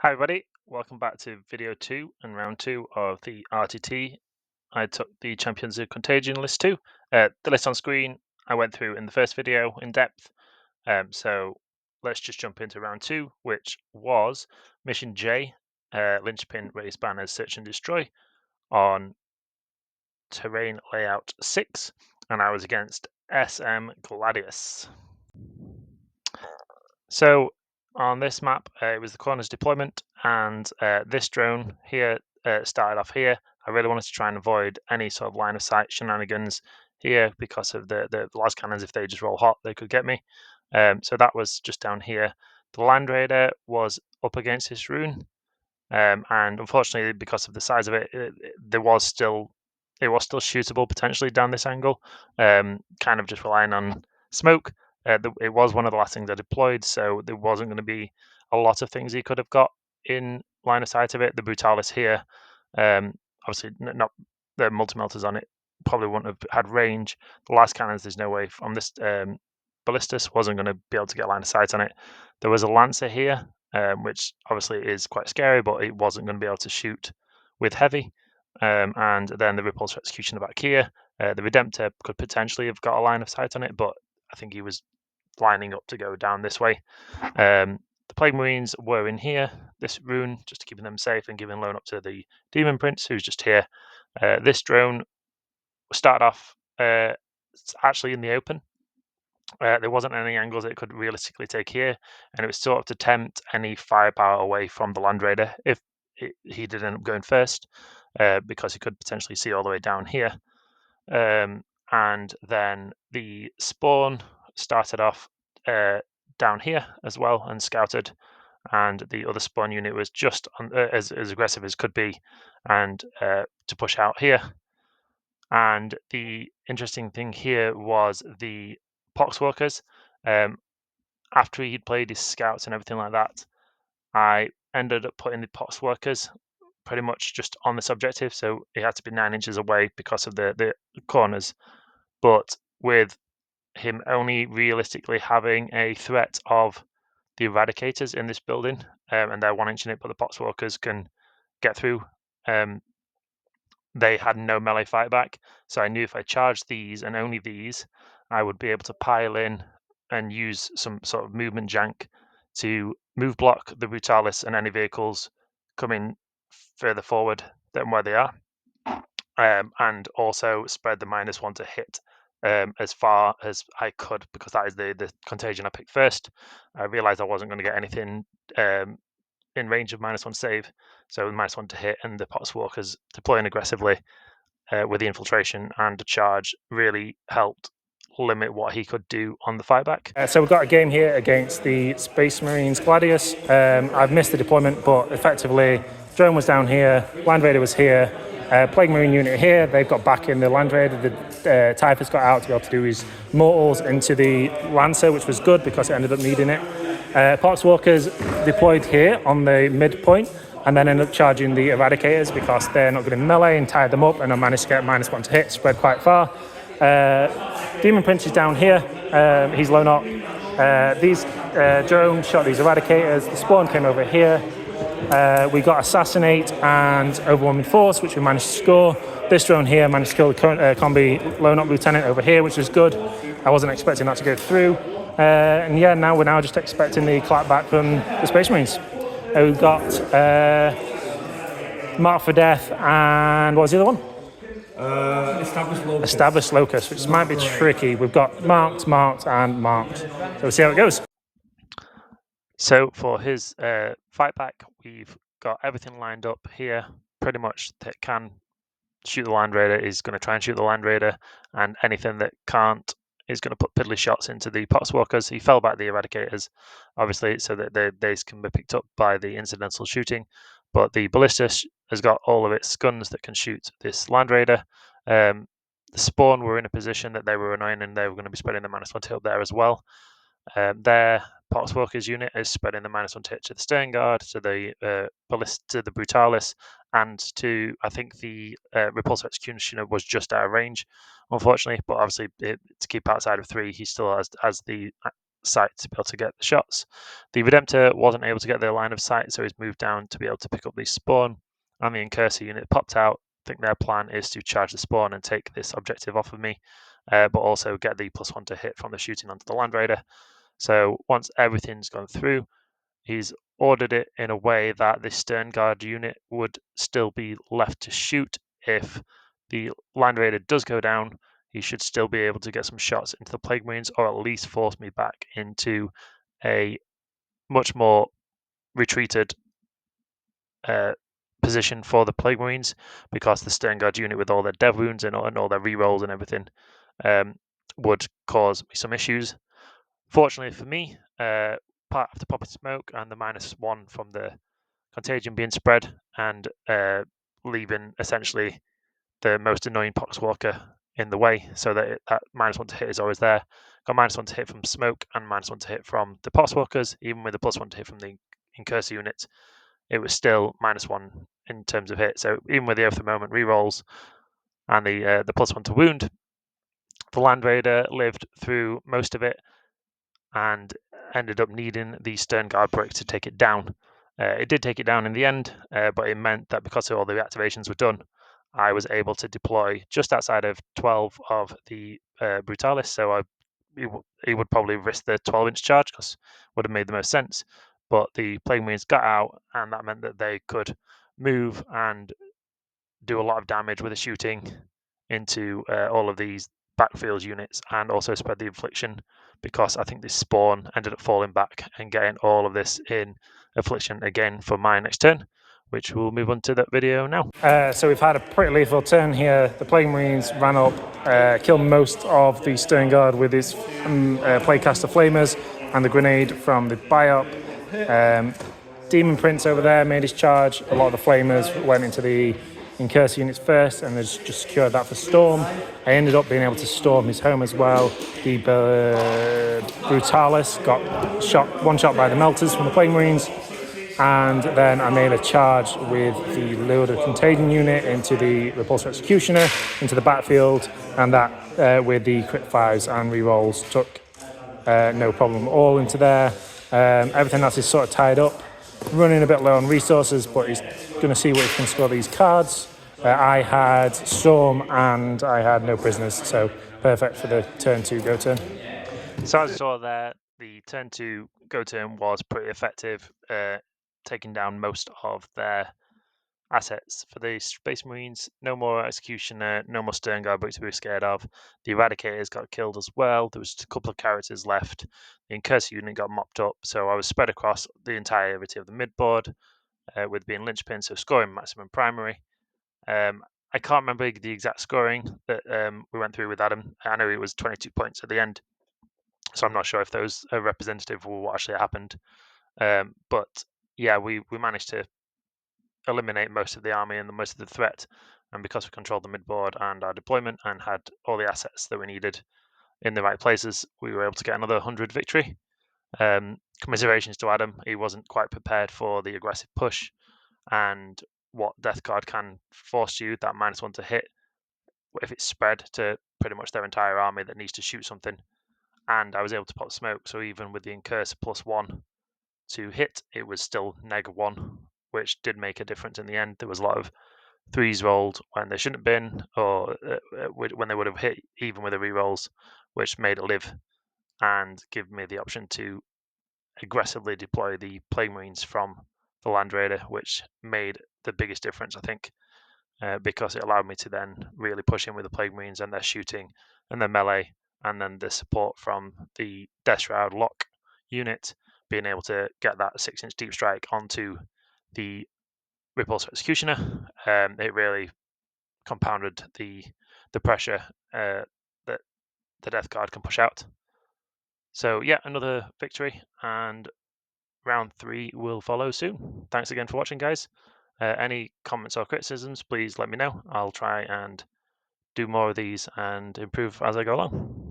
Hi everybody, welcome back to video 2 and round 2 of the RTT. I took the Champions of Contagion list 2. The list on screen I went through in the first video in depth, so let's just jump into round 2, which was Mission J, Linchpin Race Banners Search and Destroy on Terrain Layout 6, and I was against SM Gladius. So on this map, it was the corners deployment, and this drone here started off here. I really wanted to try and avoid any sort of line of sight shenanigans here because of the las cannons. If they just roll hot, they could get me. So that was just down here. The Land Raider was up against this rune, and unfortunately, because of the size of it, it was still shootable potentially down this angle. Kind of just relying on smoke. It was one of the last things I deployed, so there wasn't going to be a lot of things he could have got in line of sight of it. The Brutalis here, obviously not the multi-melters on it, probably wouldn't have had range. The last cannons, there's no way from this ballistas wasn't going to be able to get line of sight on it. There was a Lancer here, which obviously is quite scary, but it wasn't going to be able to shoot with heavy. And then the Repulsor Executioner back here. The Redemptor could potentially have got a line of sight on it, but I think he was lining up to go down this way. The Plague Marines were in here, this rune, just keeping them safe and giving loan up to the Demon Prince, who's just here. This drone started off actually in the open. There wasn't any angles it could realistically take here, and it was sort of to tempt any firepower away from the Land Raider if he did end up going first, because he could potentially see all the way down here. And then the spawn started off down here as well and scouted, and the other spawn unit was just as aggressive as could be, and to push out here. And the interesting thing here was the Poxwalkers. After he'd played his scouts and everything like that, I ended up putting the Poxwalkers pretty much just on this objective, so it had to be 9 inches away because of the corners. But with him only realistically having a threat of the Eradicators in this building, and they're 1 inch in it, but the Poxwalkers can get through. They had no melee fight back, so I knew if I charged these and only these, I would be able to pile in and use some sort of movement jank to move block the Brutalis and any vehicles coming further forward than where they are, and also spread the -1 to hit as far as I could, because that is the Contagion I picked first. I realized I wasn't going to get anything in range of -1 save, so -1 to hit, and the Poxwalkers deploying aggressively with the infiltration and the charge really helped limit what he could do on the fightback. So we've got a game here against the Space Marines Gladius. I've missed the deployment, but effectively drone was down here, Land Raider was here, Plague Marine unit here. They've got back in the Land Raider. The Typhus got out to be able to do his mortals into the Lancer, which was good because it ended up needing it. Poxwalkers deployed here on the midpoint, and then ended up charging the Eradicators because they're not good in melee, and tied them up, and I managed to get -1 to hit, spread quite far. Demon Prince is down here. He's blown up. These drones shot these Eradicators. The spawn came over here. We got Assassinate and Overwhelming Force, which we managed to score. This drone here managed to kill the combi Lone Up Lieutenant over here, which was good. I wasn't expecting that to go through. And yeah, now we're just expecting the clap back from the Space Marines. We've got Mark for Death and what was the other one? Established Locust, which might be tricky. We've got marked, and marked. So we'll see how it goes. So for his fight back, we've got everything lined up here. Pretty much that can shoot the Land Raider is going to try and shoot the Land Raider, and anything that can't is going to put piddly shots into the Poxwalkers. He fell back the Eradicators, obviously, so that they can be picked up by the incidental shooting. But the Ballista has got all of its guns that can shoot this Land Raider. The Spawn were in a position that they were annoying, and they were going to be spreading the -1 to hit up there as well. Their Poxwalkers unit is spreading the -1 to hit to the Stern Guard, to the Ballista, to the Brutalis, and to, I think, the Repulsor Executioner was just out of range, unfortunately. But obviously, to keep outside of 3, he still has the sight to be able to get the shots. The Redemptor wasn't able to get their line of sight, so he's moved down to be able to pick up the spawn, and the Incursor unit popped out. I think their plan is to charge the spawn and take this objective off of me, but also get the +1 to hit from the shooting onto the Land Raider. So once everything's gone through, he's ordered it in a way that the Stern Guard unit would still be left to shoot. If the Land Raider does go down, he should still be able to get some shots into the Plague Marines, or at least force me back into a much more retreated position for the Plague Marines, because the Stern Guard unit, with all their dev wounds and all their rerolls and everything, would cause me some issues. Fortunately for me, part of the popping smoke and the -1 from the Contagion being spread and leaving essentially the most annoying Poxwalker in the way, so that that -1 to hit is always there. Got -1 to hit from smoke and -1 to hit from the Poxwalkers. Even with the +1 to hit from the Incursor unit, it was still -1 in terms of hit. So even with the Oath of the Moment rerolls and the +1 to wound, the Land Raider lived through most of it and ended up needing the Stern Guard brick to take it down. It did take it down in the end, but it meant that because all the activations were done, I was able to deploy just outside of 12 of the Brutalis, so he would probably risk the 12-inch charge, because would have made the most sense. But the Plague Marines got out, and that meant that they could move and do a lot of damage with the shooting into all of these backfield units, and also spread the affliction, because I think this spawn ended up falling back and getting all of this in affliction again for my next turn, which we'll move on to that video now. So we've had a pretty lethal turn here. The Plague Marines ran up, killed most of the Stern Guard with his Plaguecaster Flamers and the grenade from the Biop. Demon Prince over there made his charge. A lot of the Flamers went into the Incursor units first, and just secured that for Storm. I ended up being able to storm his home as well. The Brutalis got one shot by the Melters from the Plague Marines, and then I made a charge with the Lord of Contagion unit into the Repulsor Executioner, into the backfield, and that with the crit 5s and rerolls took no problem all into there. Everything else is sort of tied up. Running a bit low on resources, but he's going to see what he can score these cards. I had Storm and I had no prisoners, so perfect for the turn 2 go turn. So as you saw there, the turn 2 go turn was pretty effective, taking down most of their assets. For the Space Marines, no more Executioner, no more Stern Guard brick to be scared of. The Eradicators got killed as well. There was just a couple of characters left. The Incursor unit got mopped up, so I was spread across the entirety of the midboard, with being linchpin, so scoring maximum primary. I can't remember the exact scoring that we went through with Adam. I know it was 22 points at the end, so I'm not sure if those are representative of what actually happened. But yeah, we managed to eliminate most of the army and most of the threat, and because we controlled the midboard and our deployment and had all the assets that we needed in the right places, we were able to get another 100 victory. Commiserations to Adam. He wasn't quite prepared for the aggressive push and what Death Guard can force you, that -1 to hit if it's spread to pretty much their entire army that needs to shoot something. And I was able to pop smoke, so even with the Incursor +1 to hit, it was still -1, which did make a difference in the end. There was a lot of 3s rolled when they shouldn't have been, or when they would have hit even with the rerolls, which made it live and give me the option to aggressively deploy the Plague Marines from the Land Raider, which made the biggest difference, I think, because it allowed me to then really push in with the Plague Marines and their shooting and their melee, and then the support from the Death Shroud lock unit, being able to get that 6-inch deep strike onto the Repulsor Executioner. It really compounded the pressure that the Death Guard can push out. So yeah, another victory, and round 3 will follow soon. Thanks again for watching, guys. Any comments or criticisms, please let me know. I'll try and do more of these and improve as I go along.